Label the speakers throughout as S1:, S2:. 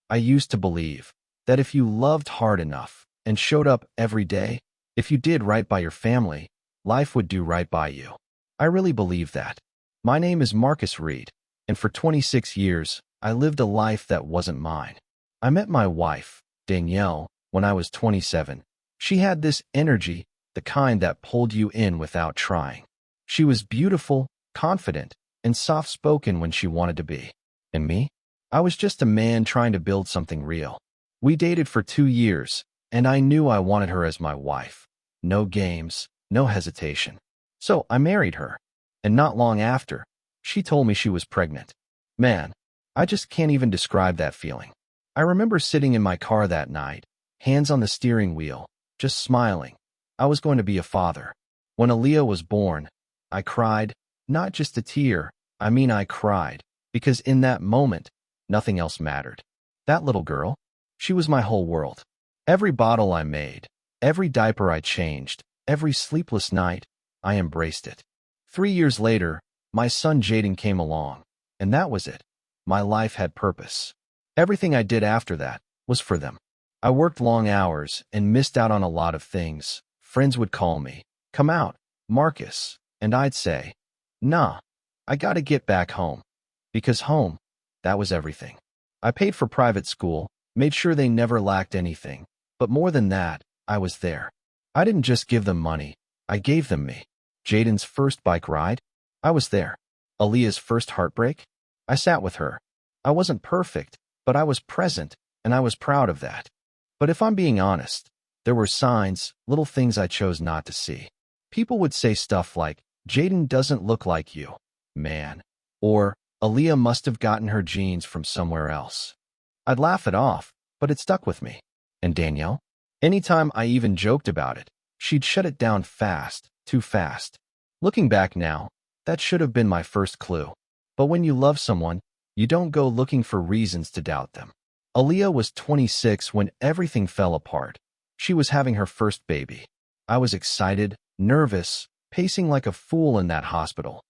S1: I used to believe that if you loved hard enough and showed up every day, if you did right by your family, life would do right by you. I really believe that. My name is Marcus Reed, and for 26 years, I lived a life that wasn't mine. I met my wife, Danielle, when I was 27. She had this energy, the kind that pulled you in without trying. She was beautiful, confident, and soft-spoken when she wanted to be. And me? I was just a man trying to build something real. We dated for 2 years, and I knew I wanted her as my wife. No games, no hesitation. So I married her. And not long after, she told me she was pregnant. Man, I just can't even describe that feeling. I remember sitting in my car that night, hands on the steering wheel, just smiling. I was going to be a father. When Aaliyah was born, I cried, not just a tear, I cried, because in that moment, nothing else mattered. That little girl, she was my whole world. Every bottle I made, every diaper I changed, every sleepless night, I embraced it. 3 years later, my son Jaden came along, and that was it. My life had purpose. Everything I did after that was for them. I worked long hours and missed out on a lot of things. Friends would call me, "Come out, Marcus," and I'd say, "Nah, I gotta get back home." Because home, that was everything. I paid for private school, made sure they never lacked anything. But more than that, I was there. I didn't just give them money, I gave them me. Jaden's first bike ride, I was there. Aaliyah's first heartbreak, I sat with her. I wasn't perfect, but I was present, and I was proud of that. But if I'm being honest, there were signs, little things I chose not to see. People would say stuff like, "Jaden doesn't look like you, man," or "Aaliyah must have gotten her genes from somewhere else." I'd laugh it off, but it stuck with me. And Danielle? Anytime I even joked about it, she'd shut it down fast, too fast. Looking back now, that should have been my first clue. But when you love someone, you don't go looking for reasons to doubt them. Aaliyah was 26 when everything fell apart. She was having her first baby. I was excited, nervous, pacing like a fool in that hospital.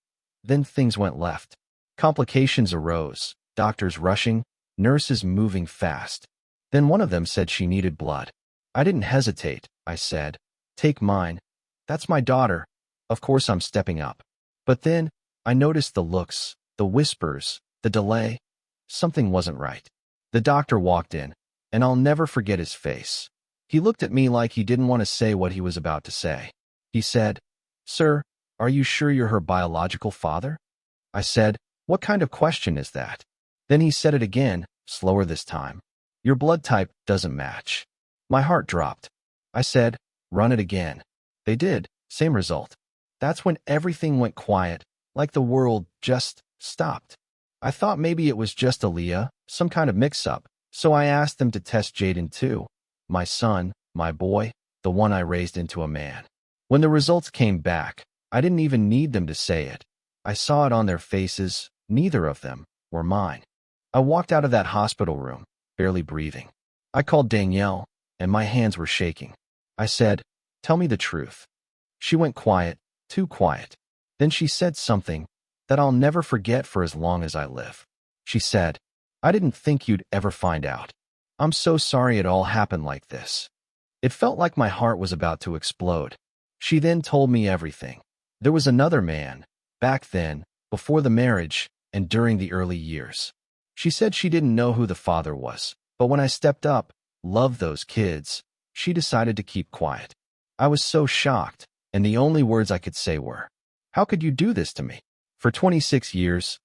S1: Then things went left. Complications arose, doctors rushing, nurses moving fast. Then one of them said she needed blood. I didn't hesitate. I said, "Take mine. That's my daughter. Of course I'm stepping up." But then I noticed the looks, the whispers, the delay. Something wasn't right. The doctor walked in, and I'll never forget his face. He looked at me like he didn't want to say what he was about to say. He said, "Sir, are you sure you're her biological father?" I said, "What kind of question is that?" Then he said it again, slower this time. "Your blood type doesn't match." My heart dropped. I said, "Run it again." They did, same result. That's when everything went quiet, like the world just stopped. I thought maybe it was just Aaliyah, some kind of mix-up, so I asked them to test Jaden too. My son, my boy, the one I raised into a man. When the results came back, I didn't even need them to say it. I saw it on their faces. Neither of them were mine. I walked out of that hospital room, barely breathing. I called Danielle, and my hands were shaking. I said, "Tell me the truth." She went quiet, too quiet. Then she said something that I'll never forget for as long as I live. She said, "I didn't think you'd ever find out. I'm so sorry it all happened like this." It felt like my heart was about to explode. She then told me everything. There was another man, back then, before the marriage, and during the early years. She said she didn't know who the father was, but when I stepped up, loved those kids, she decided to keep quiet. I was so shocked, and the only words I could say were, "How could you do this to me?" For 26 years,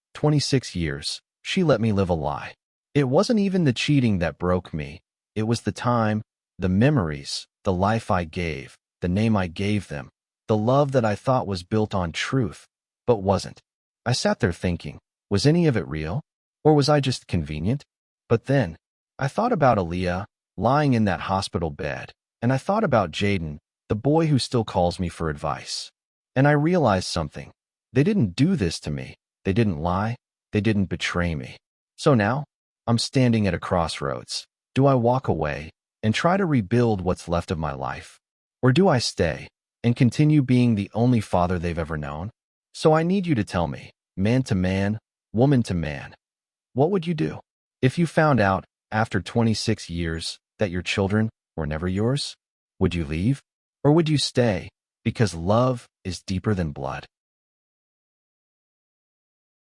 S1: she let me live a lie. It wasn't even the cheating that broke me. It was the time, the memories, the life I gave, the name I gave them, the love that I thought was built on truth, but wasn't. I sat there thinking, was any of it real? Or was I just convenient? But then, I thought about Aaliyah, lying in that hospital bed, and I thought about Jaden, the boy who still calls me for advice. And I realized something. They didn't do this to me. They didn't lie. They didn't betray me. So now, I'm standing at a crossroads. Do I walk away and try to rebuild what's left of my life? Or do I stay and continue being the only father they've ever known? So I need you to tell me, man to man, woman to man, what would you do? If you found out after 26 years that your children were never yours? Would you leave? Or would you stay? Because love is deeper than blood.